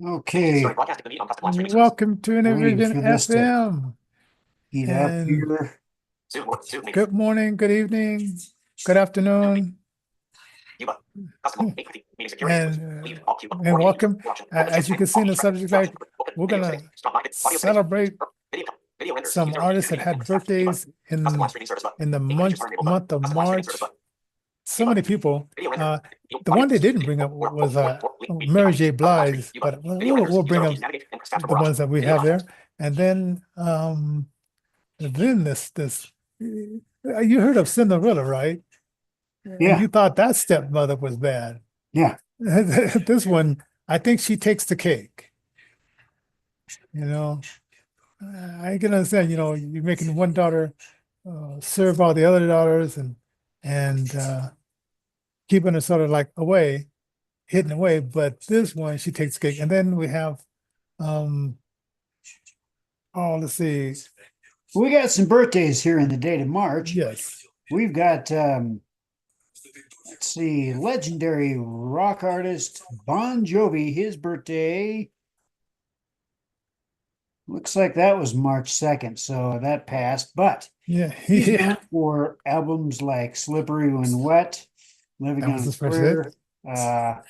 Okay, Welcome to waiting Innervision for this to FM. heat up And here. good morning, good evening, good afternoon, and welcome. As you can see in the subject, like we're gonna celebrate some artists that had birthdays in the month of March. So many people. The one they didn't bring up was Mary J. Blige, but we'll bring up the ones that we have there, and then this you heard of Cinderella, right? And Yeah, you thought that stepmother was bad. yeah. This one, I think she takes the cake. You know, I can understand. You're making one daughter serve all the other daughters, and keeping her sort of like away, hidden away. But this one, she takes the cake. And then we have, um, oh, let's see, We got some birthdays here in the date of March. yes, We've got let's see, legendary rock artist Bon Jovi. His birthday looks like that was March 2nd, so that passed. But yeah, he's yeah. known for albums like Slippery When Wet, Living That on was a his first hit. Prayer,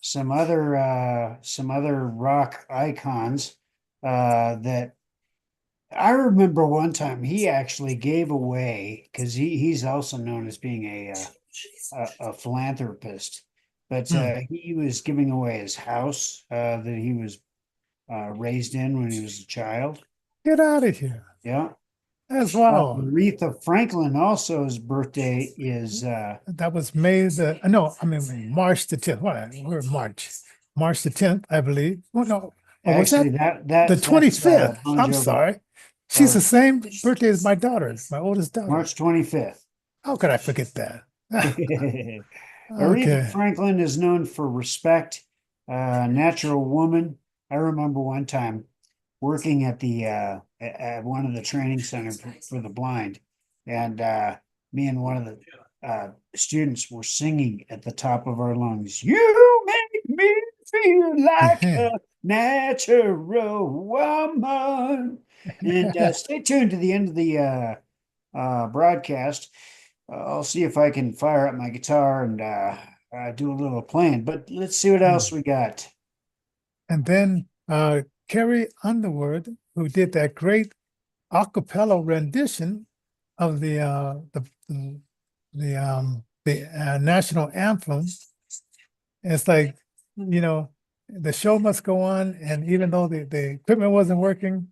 some other rock icons that I remember one time he actually gave away because he's also known as being a philanthropist, but Hmm. he was giving away his house that he was raised in when he was a child. Get out of here. Yeah. That's wow. Aretha Franklin also his birthday is That was May the no, I mean March the 10th. What we're in March. March the 10th, I believe. Oh no. Oh, was actually that that the that that's 25th? Bon I'm Jovi sorry. She's the or same birthday as my daughter, my oldest daughter. March 25th. How could I forget that? Aretha Okay. Franklin is known for respect, natural woman. I remember one time working at the at one of the training centers for the blind, and me and one of the students were singing at the top of our lungs. You make me feel like a natural woman. And stay tuned to the end of the broadcast. I'll see if I can fire up my guitar and do a little playing. But let's see what else we got. And then Carrie Underwood, who did that great a cappella rendition of the national anthem. It's like, the show must go on, and even though the equipment wasn't working,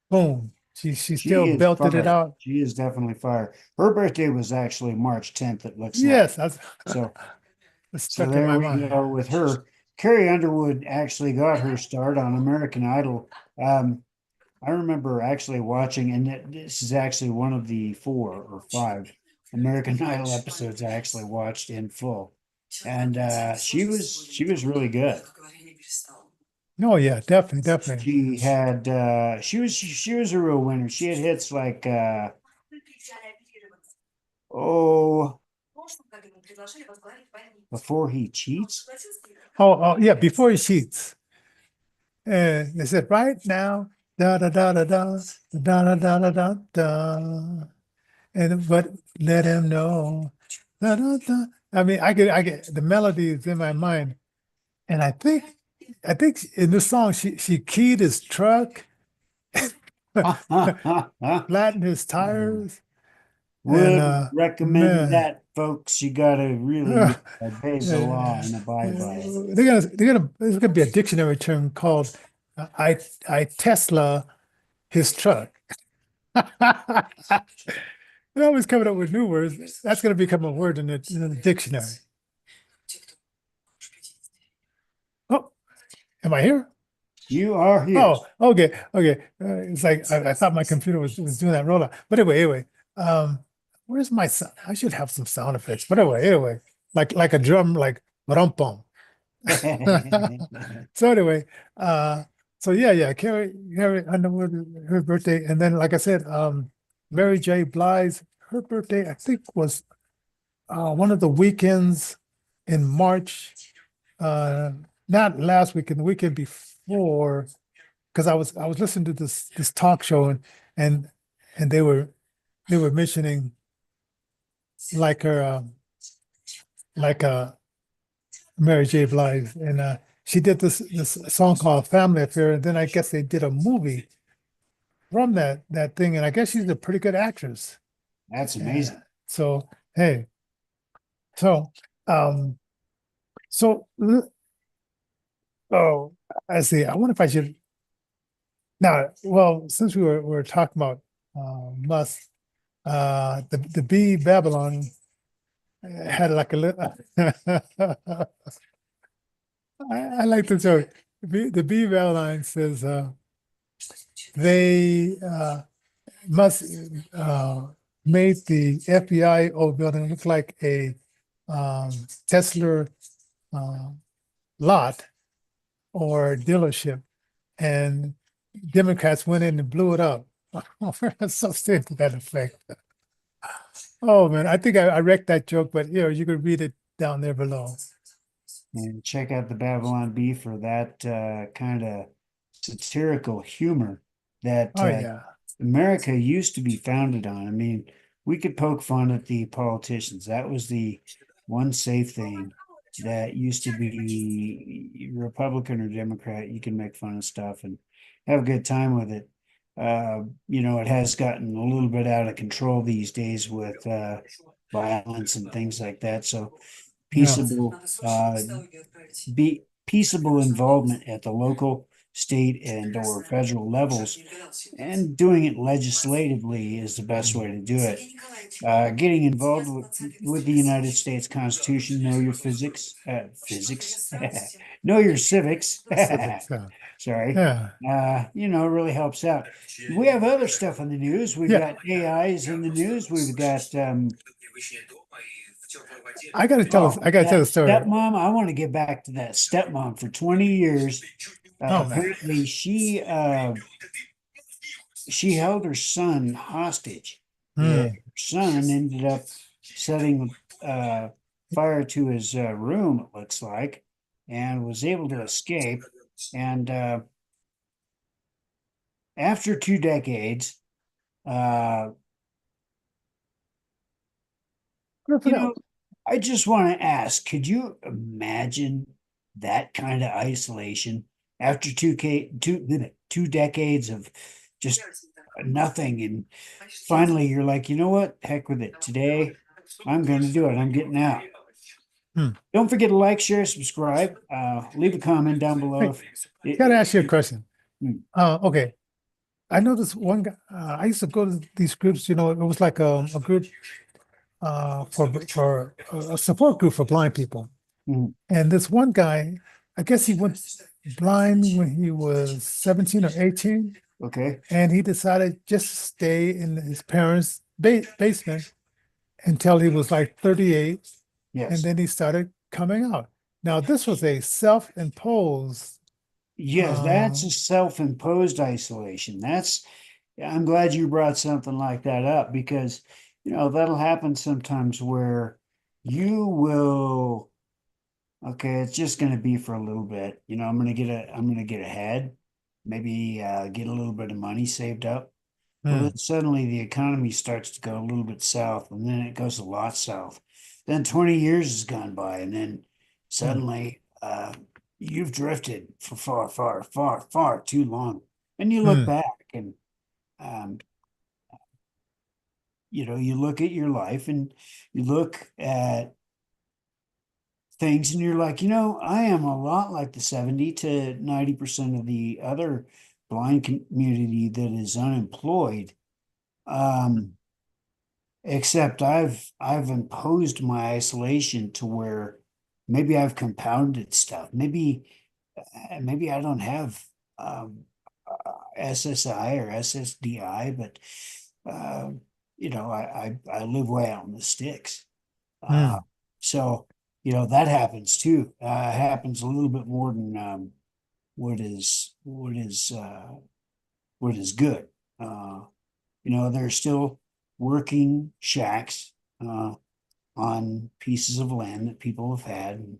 boom, she She still is belted it fire. out. She is definitely fire. Her birthday was actually March 10th, it looks like. Yes, that's So it's so stuck in there my we mind. go with her. Carrie Underwood actually got her start on American Idol. I remember actually watching, and this is actually one of the 4 or 5 American Idol episodes I actually watched in full. And she was really good. Oh yeah, definitely, definitely. She was a real winner. She had hits like oh, before he cheats. Oh yeah, before he cheats. And they said right now, da da da da da da da da da da da. And but let him know. Da, da, da. I mean, I get the melody is in my mind, and I think in this song she keyed his truck, flattened his tires, and Would recommend man, that, folks. You gotta really obey the law and abide by it. there's gonna be a dictionary term called I Tesla his truck. They're always coming up with new words. That's going to become a word in the dictionary. Oh, am I here? You are here. Oh, okay, okay. It's like I thought my computer was doing that rollout. But anyway, where's my sound? I should have some sound effects. But anyway, like a drum, like rum bum. So anyway, so yeah, Carrie Underwood, her birthday, and then like I said, Mary J. Blige, her birthday, I think was one of the weekends in March, uh, not last weekend, the weekend before, because I was listening to this talk show, and they were mentioning like her like Mary J. Blige, and she did this song called Family Affair, and then I guess they did a movie from that thing, and I guess she's a pretty good actress. That's Yeah. amazing. So hey, so um, so oh, I see. I wonder if I should now. Well, since we were talking about Musk, the bee Babylon had like a little. I like the joke. The bee Babylon says they must made the FBI old building look like a um, Tesla uh, lot or dealership, and Democrats went in and blew it up. Something to that effect. Oh man, I think I wrecked that joke, but you could read it down there below. And check out the Babylon Bee for that kind of satirical humor that Oh yeah. America used to be founded on. I mean, we could poke fun at the politicians. That was the one safe thing that used to be Republican or Democrat. You can make fun of stuff and have a good time with it. It has gotten a little bit out of control these days with violence and things like that. So Yeah. peaceable be peaceable involvement at the local, state, and or federal levels, and doing it legislatively is the best way to do it. Getting involved with the United States Constitution, know your physics, know your civics. Civics. Yeah. Sorry. Yeah. Really helps out. We have other stuff in the news. We've Yeah. got AIs in the news. We've got I gotta tell that the story. stepmom. I want to get back to that stepmom for 20 years. Oh man. Apparently she held her son hostage. Yeah, Hmm. her son ended up setting fire to his room, it looks like, and was able to escape. And after 2 decades, uh, Good for you them. know, I just want to ask, could you imagine that kind of isolation after 2 decades of just nothing, and finally you're like, you know what? Heck with it. Today, I'm going to do it. I'm getting out. Hmm. Don't forget to like, share, subscribe. Leave a comment down below. Hey, gotta ask you a question. Hmm. Okay. I know this one guy. I used to go to these groups. It was like a group for a support group for blind people. Mhm. And this one guy, I guess he went blind when he was 17 or 18, Okay. and he decided just to stay in his parents' basement until he was like 38, and Yes. then he started coming out. Now, this was a self-imposed. Yes, Uh, that's a self-imposed isolation. I'm glad you brought something like that up because, that'll happen sometimes where you will, okay, it's just going to be for a little bit. I'm going to get ahead, maybe get a little bit of money saved up. Well, hmm, then suddenly the economy starts to go a little bit south, and then it goes a lot south. Then 20 years has gone by, and then hmm, suddenly you've drifted for far, far, far, far too long. And you look hmm, back and um, you look at your life and you look at things and you're like, I am a lot like the 70 to 90% of the other blind community that is unemployed. Um, Except I've imposed my isolation to where maybe I've compounded stuff. Maybe I don't have SSI or SSDI, but uh, I live way out in the sticks. Uh, hmm, so that happens too. Happens a little bit more than what is what is uh, what is good. Uh, there's still working shacks on pieces of land that people have had. And,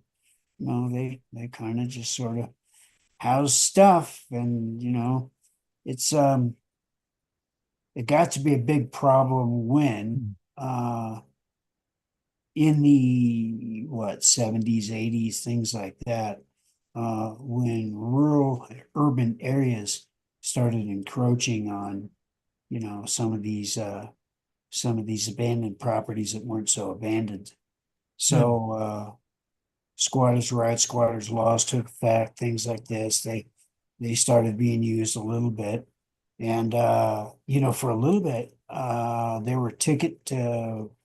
no, they kind of just sort of house stuff, and it's it got to be a big problem when Mm. in the what 70s, 80s, things like that, when rural urban areas started encroaching on, some of these abandoned properties that weren't so abandoned. Mm. So squatters' rights, squatters' laws took effect, things like this. They started being used a little bit. And for a little bit, there were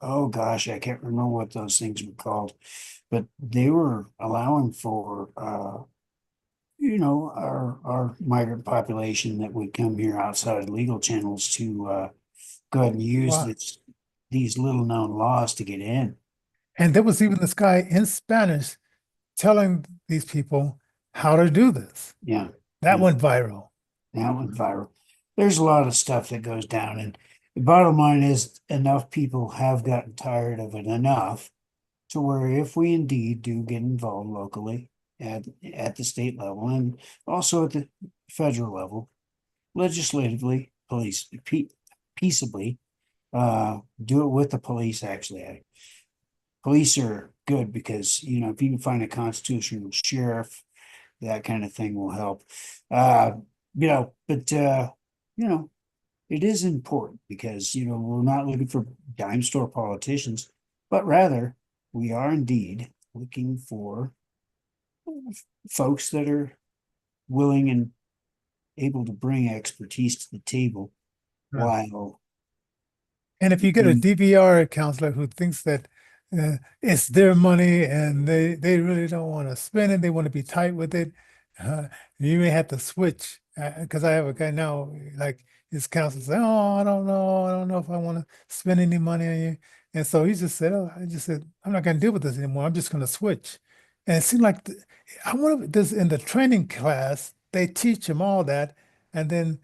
oh gosh, I can't remember what those things were called, but they were allowing for our migrant population that would come here outside legal channels to go ahead and use Wow. these little known laws to get in. And there was even this guy in Spanish telling these people how to do this. Yeah, That yeah, went viral. that went viral. There's a lot of stuff that goes down, and the bottom line is enough people have gotten tired of it enough to where if we indeed do get involved locally at the state level and also at the federal level, legislatively, peaceably, do it with the police. Actually, police are good because if you can find a constitutional sheriff, that kind of thing will help. Uh, but you know, it is important because we're not looking for dime store politicians, but rather we are indeed looking for folks that are willing and able to bring expertise to the table Yeah. while And if you get a being, DVR counselor who thinks that it's their money and they really don't want to spend it, they want to be tight with it, uh, you may have to switch. Because I have a guy now, like his counselor said, "Oh, I don't know if I want to spend any money on you." And so he just said, "Oh, I just said I'm not going to deal with this anymore. I'm just going to switch." And it seemed like I wonder if this in the training class they teach him all that, and then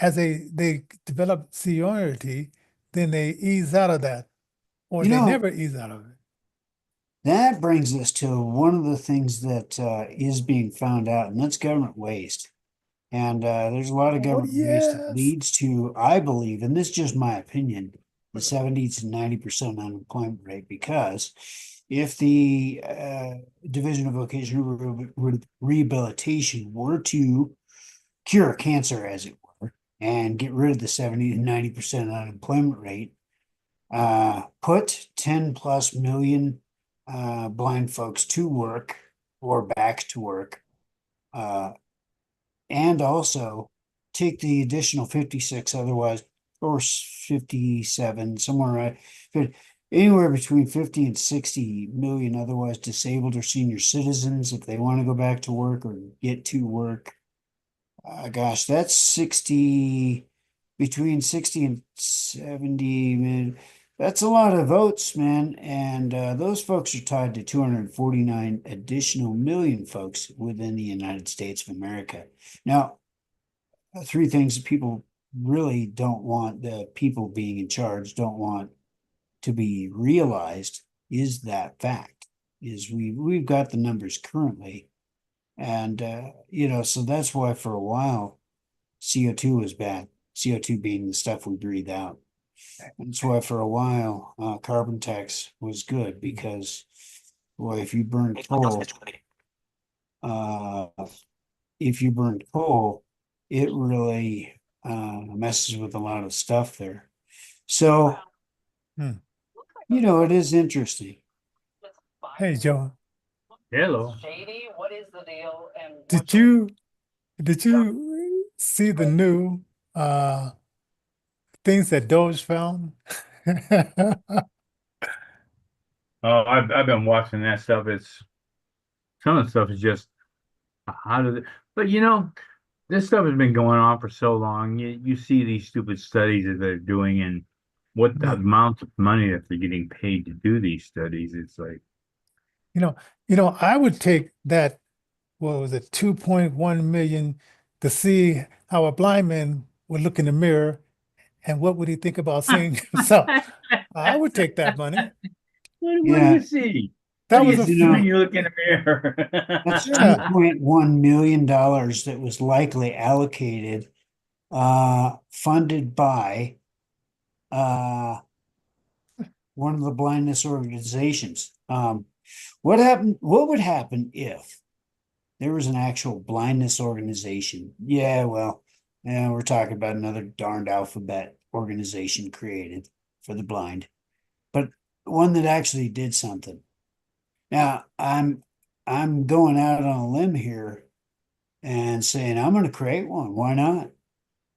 as they develop seniority, then they ease out of that, or you they know, never ease out of it. that brings us to one of the things that is being found out, and that's government waste. And there's a lot of Oh, government waste that yes. leads to, I believe, and this is just my opinion, the 70 to 90% unemployment rate. Because if the Division of Vocational Rehabilitation were to cure cancer, as it were, and get rid of the 70 to 90% unemployment rate, put 10 plus million blind folks to work or back to work, uh, and also take the additional 56 otherwise, or 57, somewhere right, anywhere between 50 and 60 million otherwise disabled or senior citizens if they want to go back to work or get to work. Gosh, that's 60, between 60 and 70, man. That's a lot of votes, man. And those folks are tied to 249 additional million folks within the United States of America. Now, three things that people really don't want, the people being in charge don't want to be realized, is that fact, is we've got the numbers currently. And so that's why for a while CO2 was bad. CO2 being the stuff we breathe out. That's why for a while carbon tax was good because, boy, uh, if you burn coal, it really messes with a lot of stuff there. So, Hmm. it is interesting. Hey, Joe, Hello. did you did you see the new uh things that Doge found? Oh, I've been watching that stuff. It's some of the stuff is just how did it, but this stuff has been going on for so long. You see these stupid studies that they're doing and what the Yeah. amount of money that they're getting paid to do these studies. It's like, You know, I would take that, what was it, 2.1 million to see how a blind man would look in the mirror and what would he think about seeing himself. I would take that money. what do Yeah, you see? that You was a see when free. you look in the mirror. That's Yeah. $2.1 million that was likely allocated, funded by uh, one of the blindness organizations. What happened? What would happen if there was an actual blindness organization? Yeah, well, yeah, we're talking about another darned alphabet organization created for the blind, but one that actually did something. Now, I'm going out on a limb here and saying I'm going to create one. Why not?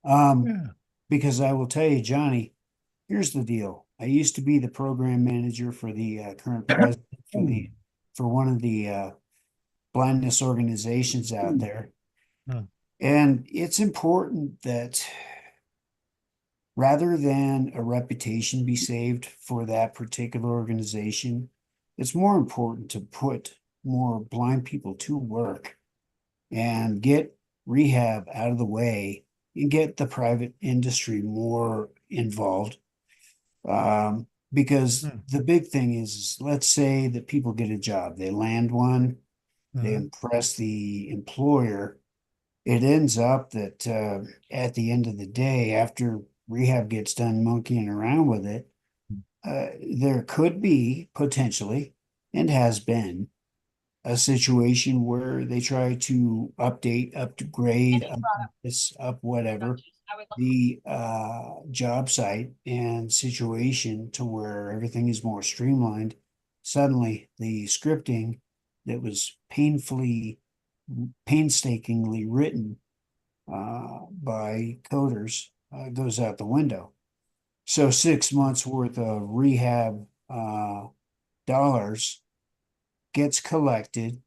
Um, Yeah. because I will tell you, Johnny, here's the deal. I used to be the program manager for the current president for one of the blindness organizations out there. Hmm. And it's important that rather than a reputation be saved for that particular organization, it's more important to put more blind people to work and get rehab out of the way and get the private industry more involved. Because Hmm. the big thing is, let's say that people get a job, they land one, they Mhm. impress the employer. It ends up that at the end of the day, after rehab gets done monkeying around with it, there could be potentially, and has been, a situation where they try to update, upgrade, up this, up whatever, the job site and situation to where everything is more streamlined. Suddenly, the scripting that was painstakingly written by coders goes out the window. So 6 months worth of rehab dollars gets collected,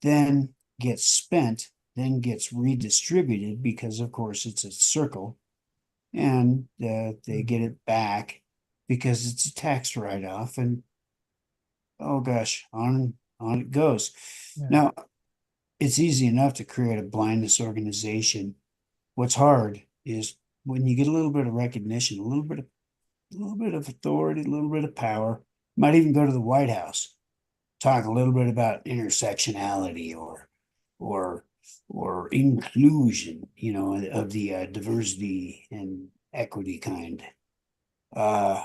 then gets spent, then gets redistributed because, of course, it's a circle, and they get it back because it's a tax write-off, and oh gosh, on it goes. Yeah. Now, it's easy enough to create a blindness organization. What's hard is when you get a little bit of recognition, a little bit of authority, a little bit of power. Might even go to the White House, talk a little bit about intersectionality or or inclusion, of the diversity and equity kind. Uh,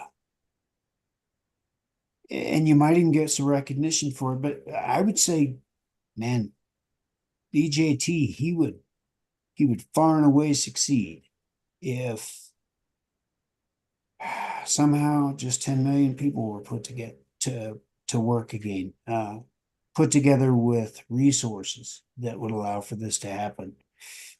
and you might even get some recognition for it. But I would say, man, BJT, he would far and away succeed if somehow just 10 million people were put to get to work again, put together with resources that would allow for this to happen.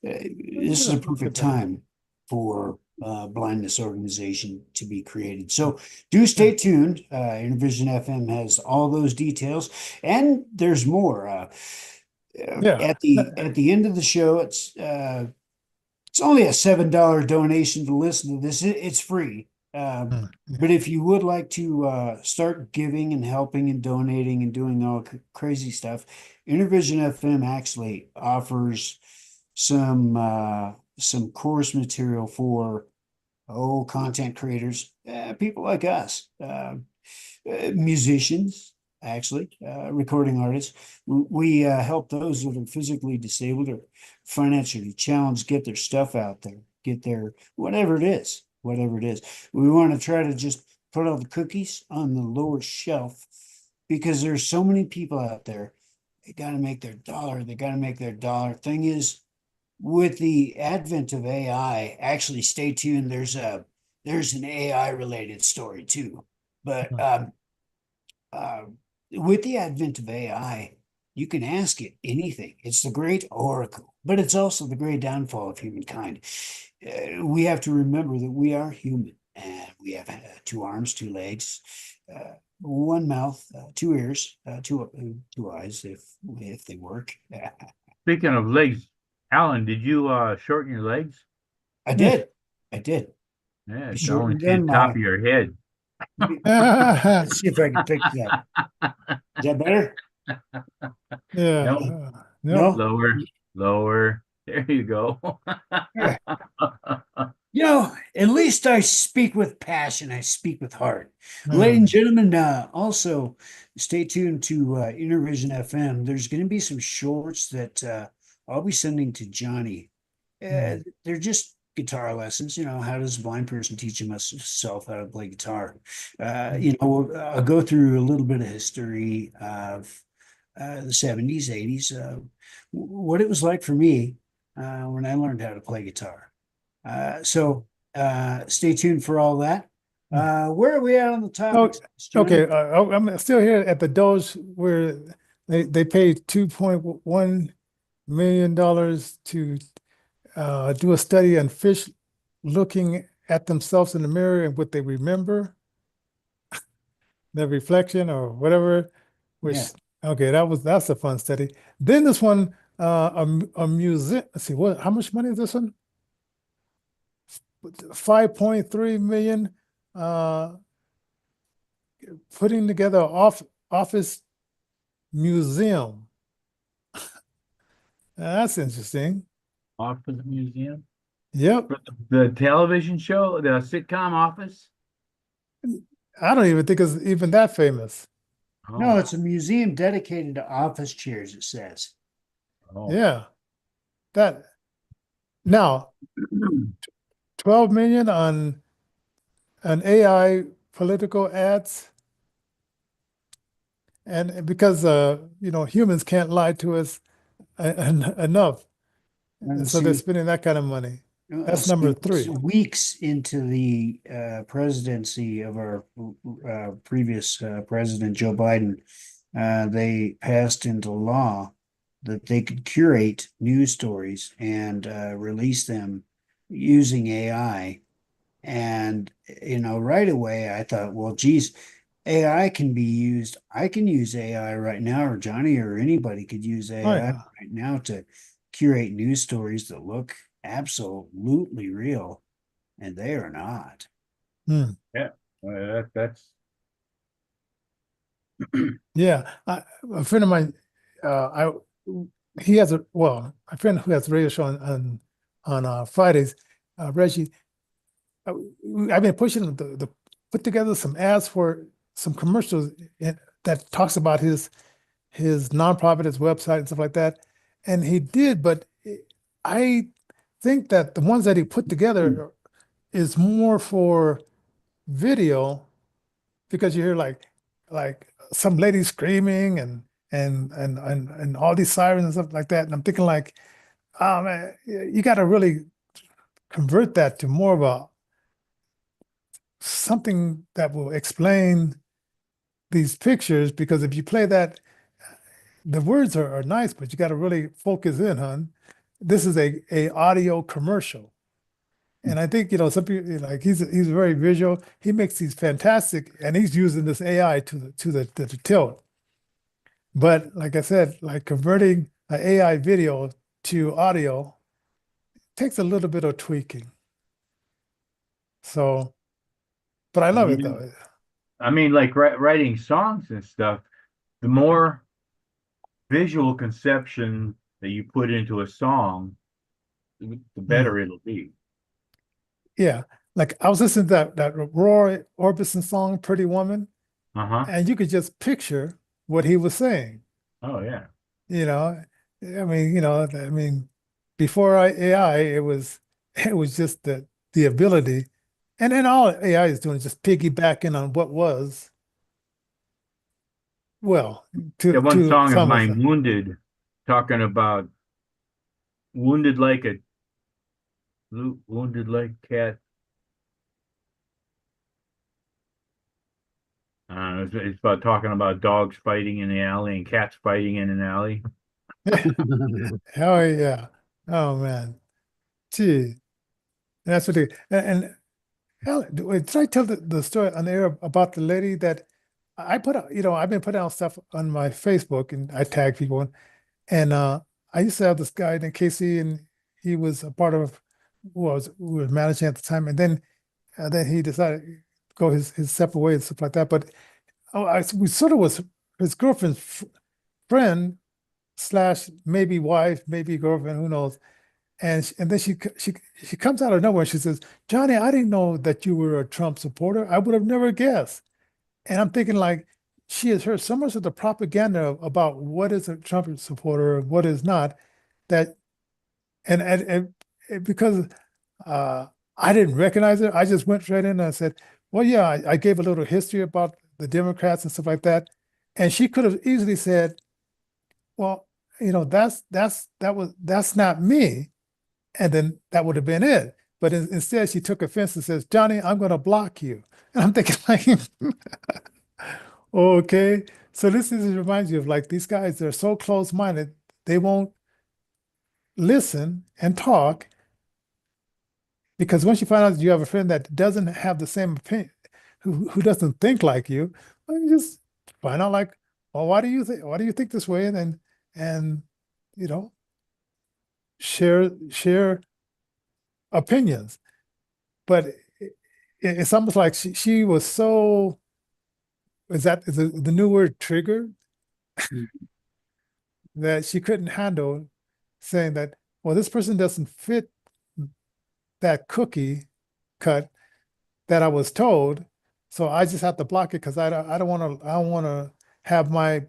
This is a perfect time for blindness organization to be created. So do stay tuned. Innervision FM has all those details, and there's more. Yeah. At the end of the show, it's only a $7 donation to listen to this. It's free. Hmm. But if you would like to start giving and helping and donating and doing all crazy stuff, Innervision FM actually offers some course material for content creators, people like us, musicians, actually, recording artists. We help those that are physically disabled or financially challenged get their stuff out there, get their whatever it is, whatever it is. We want to try to just put all the cookies on the lower shelf because there's so many people out there. They got to make their dollar. They got to make their dollar. Thing is, with the advent of AI, actually stay tuned. There's an AI related story too. But uh, with the advent of AI, you can ask it anything. It's the great oracle, but it's also the great downfall of humankind. We have to remember that we are human and we have two arms, two legs, one mouth, two ears, two eyes if they work. Speaking of legs, Alan, did you shorten your legs? I did. I did. Yeah, I I can only shortened see the them. top of your head. Let's see if I can fix that. Is that better? Yeah. No, No. No? lower, lower. There you go. Yeah. At least I speak with passion. I speak with heart. Ladies Hmm. and gentlemen, also stay tuned to Innervision FM. There's going to be some shorts that I'll be sending to Johnny. Hmm. They're just guitar lessons. How does a blind person teach himself how to play guitar? I'll go through a little bit of history of the 70s, 80s, what it was like for me when I learned how to play guitar. So stay tuned for all that. Where are we at on the Oh, topics, okay. Johnny? I'm still here at the Doge where they paid $2.1 million to do a study on fish looking at themselves in the mirror and what they remember, their reflection or whatever. Yeah. Which okay, that's a fun study. Then this one, a museum. Let's see, how much money is this one? 5.3 million. Uh, Putting together office museum. That's interesting. Office Museum? Yep. For the television show, the sitcom Office? I don't even think it's even that famous. No, Oh, it's a museum dedicated to office chairs, it says. oh. Yeah. That now 12 million on an AI political ads. And because humans can't lie to us enough. And so they're See, spending that kind of money. That's number it's 3. weeks into the presidency of our previous president, Joe Biden, they passed into law that they could curate news stories and release them using AI. And, right away I thought, well, geez, AI can be used. I can use AI right now, or Johnny or anybody could use Oh AI yeah. right now to curate news stories that look absolutely real, and they are not. Hmm. Yeah. Well, that's Yeah. A friend of mine, I he has a friend who has a radio show on Fridays, Reggie. uh, I've been pushing him to put together some ads for some commercials that talks about his nonprofit, his website, and stuff like that. And he did, but I think that the ones that he put together is more for video because you hear like some lady screaming and all these sirens and stuff like that. And I'm thinking like, oh man, you got to really convert that to more of a something that will explain these pictures because if you play that, the words are nice, but you got to really focus in, hon. This is a audio commercial. And I think, some people like he's very visual. He makes these fantastic, and he's using this AI to tilt. But like I said, like converting an AI video to audio takes a little bit of tweaking. So, but I love it yeah. though. I mean, like writing songs and stuff, the more visual conception that you put into a song, the Hmm. better it'll be. Yeah. Like I was listening to that Roy Orbison song, Pretty Woman, Uh-huh. and you could just picture what he was saying. Oh yeah. You know, I mean, before AI, it was just the ability, and then all AI is doing is just piggybacking on what was, well, That to one to song of some mine, extent. Wounded, talking about wounded like a wounded like cat. It's about talking about dogs fighting in the alley and cats fighting in an alley. Oh yeah. Oh man. Gee. That's what they and hell, wait, did I tell the story on the air about the lady that I put out, I've been putting out stuff on my Facebook and I tag people. And I used to have this guy named Casey, and he was a part of who was managing at the time. And then he decided to go his separate ways and stuff like that. But we sort of was his girlfriend's friend slash maybe wife, maybe girlfriend, who knows. and then she comes out of nowhere and she says, Johnny, I didn't know that you were a Trump supporter. I would have never guessed. And I'm thinking like she has heard so much of the propaganda about what is a Trump supporter and what is not, that and because uh, I didn't recognize it, I just went right in and I said, well, yeah, I gave a little history about the Democrats and stuff like that. And she could have easily said, well, that's not me. And then that would have been it. But instead, she took offense and says, Johnny, I'm going to block you. And I'm thinking, like, okay. So this reminds you of like these guys, they're so close-minded, they won't listen and talk, because once you find out that you have a friend that doesn't have the same opinion, who doesn't think like you, well, you just find out like, well, why do you think this way? And you know, share opinions. But it's almost like she was so, is the new word triggered, that she couldn't handle saying that, well, this person doesn't fit that cookie cut that I was told, so I just have to block it because I don't want to have my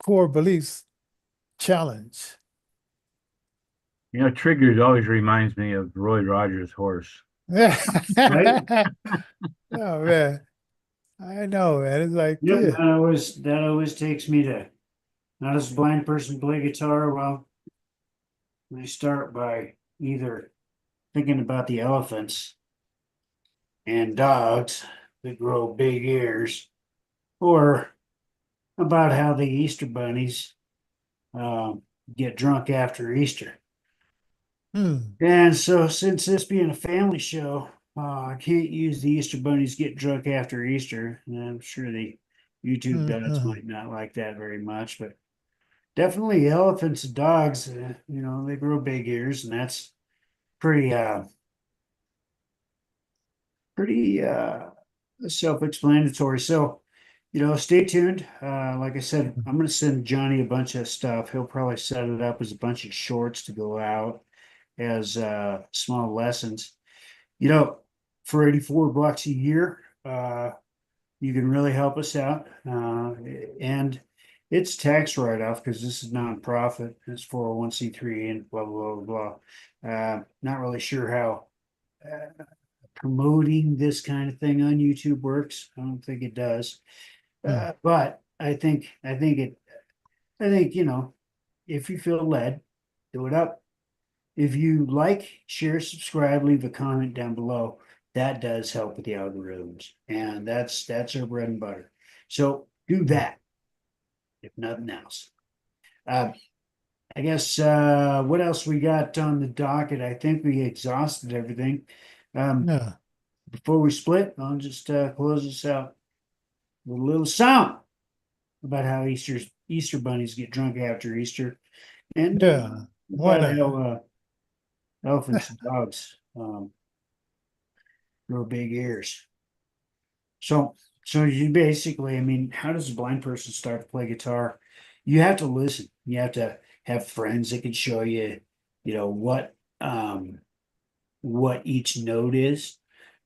core beliefs challenged. You know, Triggers always reminds me of Roy Rogers' horse. Yeah. Right? Oh man, I know, man. It's like, Yep, yeah, that always takes me to, how does a blind person play guitar? Well, I start by either thinking about the elephants and dogs that grow big ears, or about how the Easter bunnies get drunk after Easter. hmm, And so, since this being a family show, I can't use the Easter bunnies get drunk after Easter. And I'm sure the YouTube dogs hmm, might not like that very much, but definitely elephants and dogs, they grow big ears, and that's pretty, pretty self-explanatory. So, stay tuned. Like I said, I'm going to send Johnny a bunch of stuff. He'll probably set it up as a bunch of shorts to go out as small lessons. You know, for $84 a year, you can really help us out. And it's tax write-off because this is nonprofit. It's 401(c)(3) and blah, blah, blah, blah. Not really sure how promoting this kind of thing on YouTube works. I don't think it does. hmm, But I think, if you feel led, do it up. If you like, share, subscribe, leave a comment down below. That does help with the algorithms, and that's our bread and butter. So do hmm. that, if nothing else. Uh, I guess what else we got on the docket? I think we exhausted everything. Um, Yeah, Before we split, I'll just close this out with a little song about how Easter bunnies get drunk after Easter, and yeah. Why about not? how elephants and dogs grow big ears. So you basically, I mean, how does a blind person start to play guitar? You have to listen. You have to have friends that can show you, what each note is.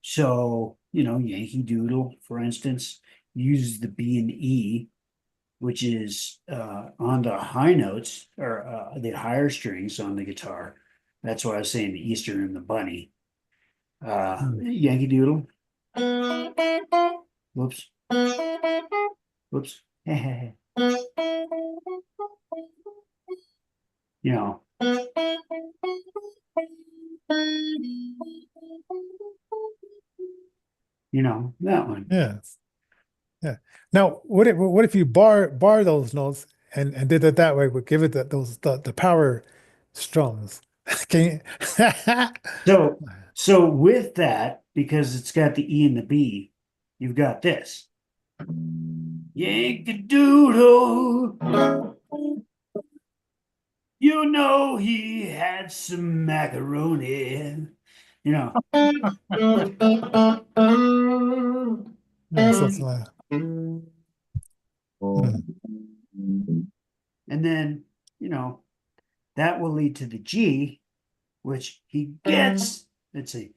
So, Yankee Doodle, for instance, uses the B and E, which is on the high notes, or the higher strings on the guitar. That's why I was saying the Easter and the bunny. Hmm. Yankee Doodle. Whoops. Whoops. You know, that one. Yeah, yeah. Now, what if you bar those notes and did it that way, but give it the power strums? Can you? So, so with that, because it's got the E and the B, you've got this. Yankee Doodle, he had some macaroni. You know, Yeah, something like that. Hmm. and then, that will lead to the G, which he gets. Let's see.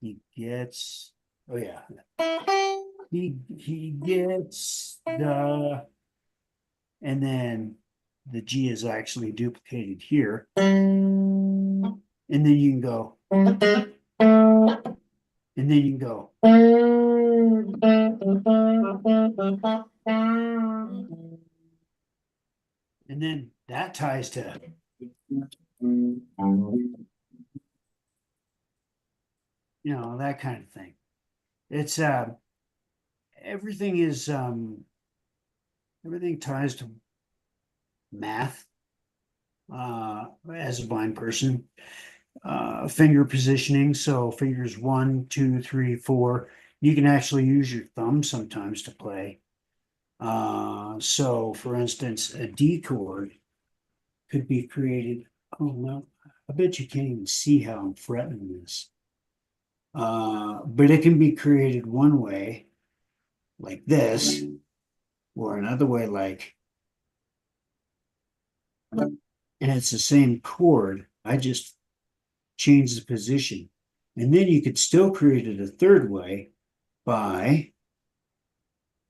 He gets. Oh yeah. He gets the, and then the G is actually duplicated here. And then you can go. And then you can go. And then that ties to. You know, that kind of thing. It's everything is everything ties to math as a blind person. Finger positioning, so fingers 1, 2, 3, 4. You can actually use your thumb sometimes to play. So for instance, a D chord could be created. Oh no, I bet you can't even see how I'm fretting this. But it can be created one way, like this, or another way, like, and it's the same chord. I just change the position. And then you could still create it a third way by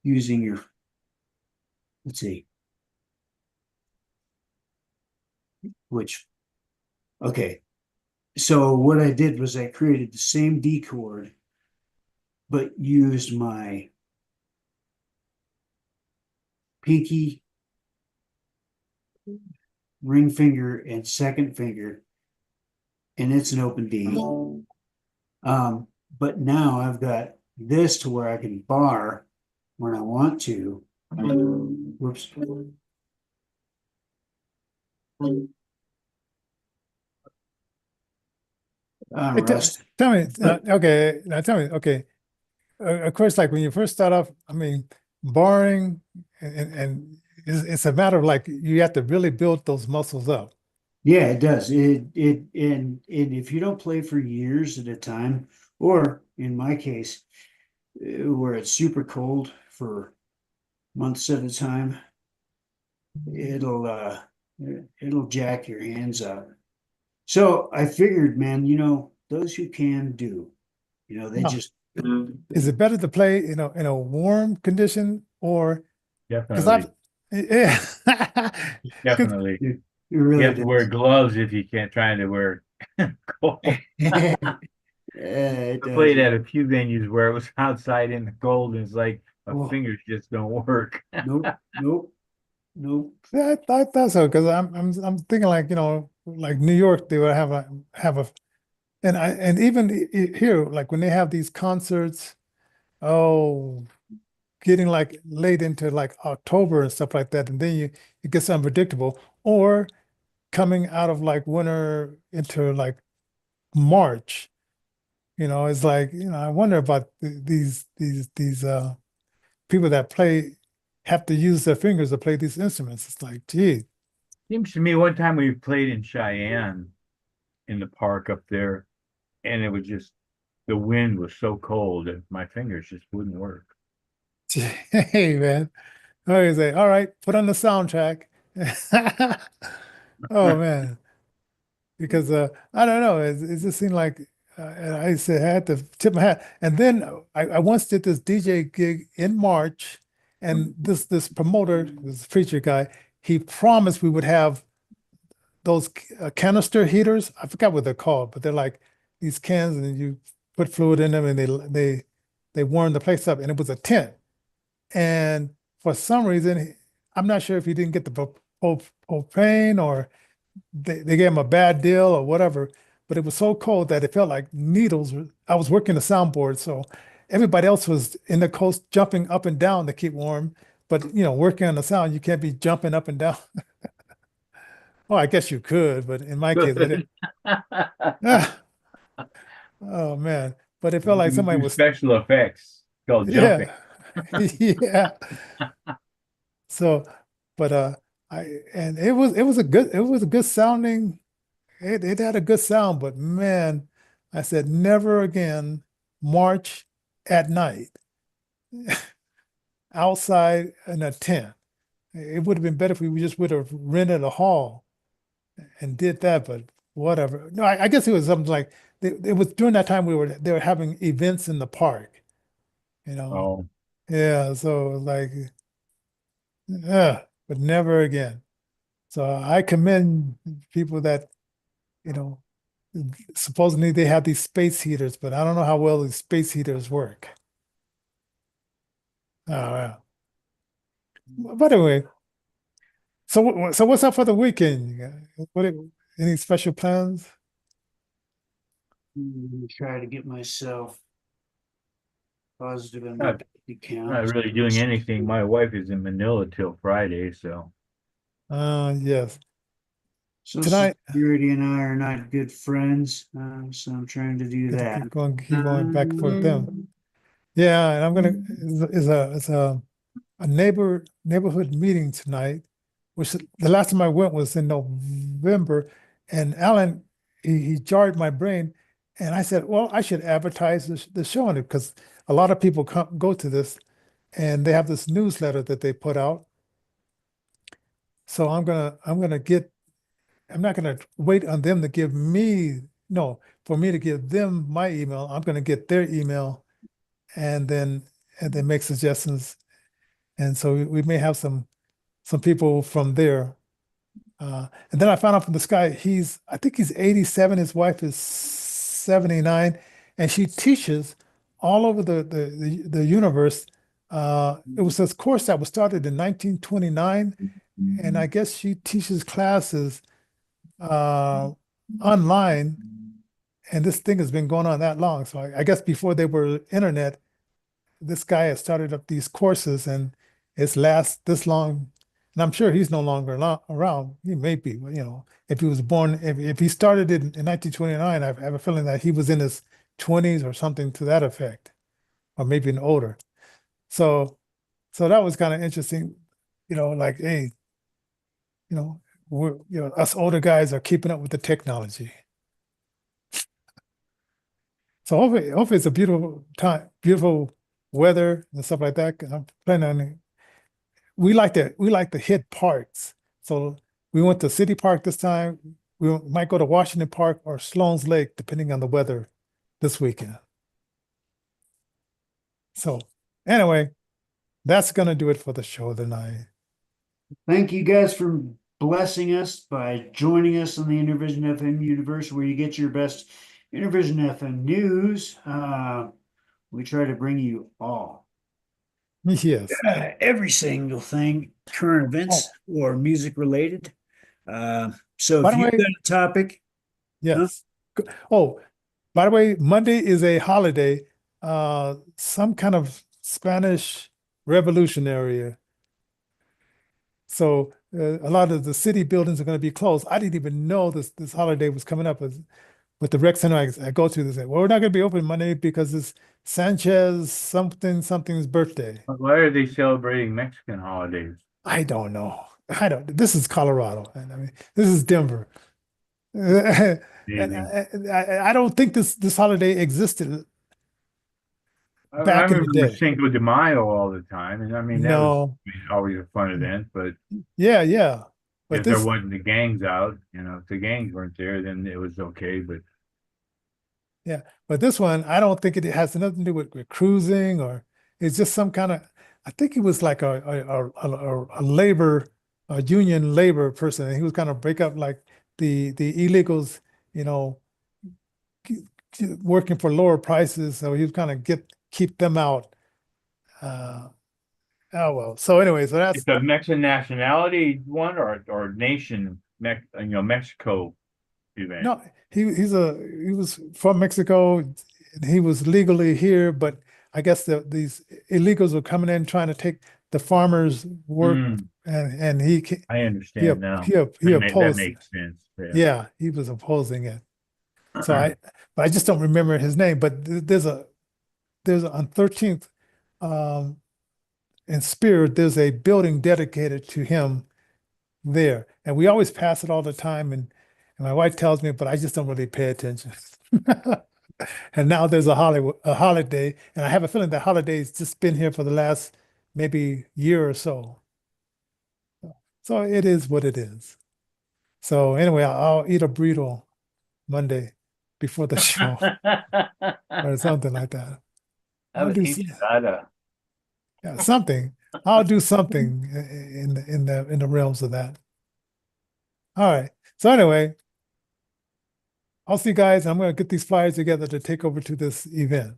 using your, let's see, okay. So what I did was I created the same D chord, but used my pinky, ring finger, and second finger, and it's an open D. But now I've got this to where I can bar when I want to. Whoops. I'm rusty. Tell me, okay, now tell me, okay. Of course, like when you first start off, I mean, barring and it's a matter of like you have to really build those muscles up. Yeah, it does. And if you don't play for years at a time, or in my case, where it's super cold for months at a time, it'll jack your hands up. So I figured, man, those who can do, they Now, just is it better to play, in a warm condition or because Definitely. yeah, Definitely. it You really have to wear does. gloves if you can't try to wear cold. It I played does. at a few venues where it was outside in the cold and it's like my Oh, fingers just don't work. nope, nope, nope. yeah, I thought so because I'm thinking like like New York they would have a and even here like when they have these concerts, oh, getting like late into like October and stuff like that, and then it gets unpredictable, or coming out of like winter into like March, it's like I wonder about these people that have to use their fingers to play these instruments. It's like, gee, Seems to me one time we played in Cheyenne in the park up there, and it was just the wind was so cold that my fingers just wouldn't work. hey man, I say, all right, put on the soundtrack. Oh man, because I don't know, it just seemed like and I said I had to tip my hat. And then I once did this DJ gig in March, and this promoter, this preacher guy, he promised we would have those canister heaters. I forgot what they're called, but they're like these cans, and you put fluid in them, and they warm the place up. And it was a tent. And for some reason, I'm not sure if he didn't get the propane or they gave him a bad deal or whatever, but it was so cold that it felt like needles. I was working the soundboard, so everybody else was in the coast jumping up and down to keep warm. But working on the sound, you can't be jumping up and down. Well, I guess you could, but in my case, I didn't. Ah, oh man. But it felt like You somebody do was, special effects called jumping. yeah, yeah. So, but and it was a good sounding. It had a good sound, but man, I said never again march at night outside in a tent. It would have been better if we just would have rented a hall and did that, but whatever. No, I guess it was something like it was during that time they were having events in the park, you know. Oh, Yeah, so like but never again. So I commend people that, you know, supposedly they have these space heaters, but I don't know how well these space heaters work. Oh, yeah. But anyway, so what's up for the weekend? Any special plans? Try to get myself positive in my not, bank account. not really doing anything. My wife is in Manila till Friday, so Yes. Social Tonight, Security and I are not good friends, so I'm trying to do gotta that. keep going back and forth with them. Yeah, and I'm gonna is a neighborhood meeting tonight, which the last time I went was in November, and Alan he jarred my brain, and I said, well, I should advertise the show on it because a lot of people go to this, and they have this newsletter that they put out. So I'm not gonna wait on them to give me no for me to give them my email. I'm gonna get their email and then make suggestions. And so we may have some people from there. And then I found out from this guy, I think he's 87, his wife is 79, and she teaches all over the universe. It was this course that was started in 1929, and I guess she teaches classes online, and this thing has been going on that long. So I guess before they were internet, this guy has started up these courses and it's last this long. And I'm sure he's no longer around. He may be, if he was born, if he started it in 1929, I have a feeling that he was in his 20s or something to that effect, or maybe an older. So, so that was kind of interesting, like, hey, us older guys are keeping up with the technology. So hopefully it's a beautiful time, beautiful weather and stuff like that. I'm planning on we like to hit parks. So we went to City Park this time. We might go to Washington Park or Sloan's Lake, depending on the weather this weekend. So anyway, that's gonna do it for the show tonight. Thank you guys for blessing us by joining us on the Innervision FM universe, where you get your best Innervision FM news. We try to bring you all. Yes. Every single thing, current events or music related. So By if the you've way, got a topic, yes. Oh, by the way, Monday is a holiday, some kind of Spanish revolutionary. So a lot of the city buildings are going to be closed. I didn't even know this holiday was coming up. With the rec center I go to, they say, well, we're not going to be open Monday because it's Sanchez something's birthday. why are they celebrating Mexican holidays? I don't know. This is Colorado. And I mean, this is Denver. And Amazing. I don't think this holiday existed I back in the remember day. Cinco de Mayo all the time, and I mean that was No. always a fun event. But Yeah. But if there this, wasn't the gangs out, if the gangs weren't there, then it was okay. But yeah, but this one, I don't think it has nothing to do with cruising or it's just some kind of, I think he was like a labor, a union labor person. And he was kind of break up like the illegals, you know, working for lower prices. So he was kind of keep them out. Uh, oh well. So anyway, so that's it's a Mexican nationality one or nation, Mexico event. no, he was from Mexico. And he was legally here, but I guess these illegals were coming in trying to take the farmers' work, Mm, and I he understand now. he That opposed. makes sense. Yeah. Yeah, he was opposing it. So but I just don't remember his name. But there's on 13th, um, in Spirit, there's a building dedicated to him there, and we always pass it all the time. And my wife tells me, but I just don't really pay attention. And now there's a holiday, and I have a feeling that holiday's just been here for the last maybe year or so. So it is what it is. So anyway, I'll eat a burrito Monday before the show or something like that. Have I'll an do enchilada. yeah, something. I'll do something in the realms of that. All right. So anyway, I'll see you guys. I'm going to get these flyers together to take over to this event.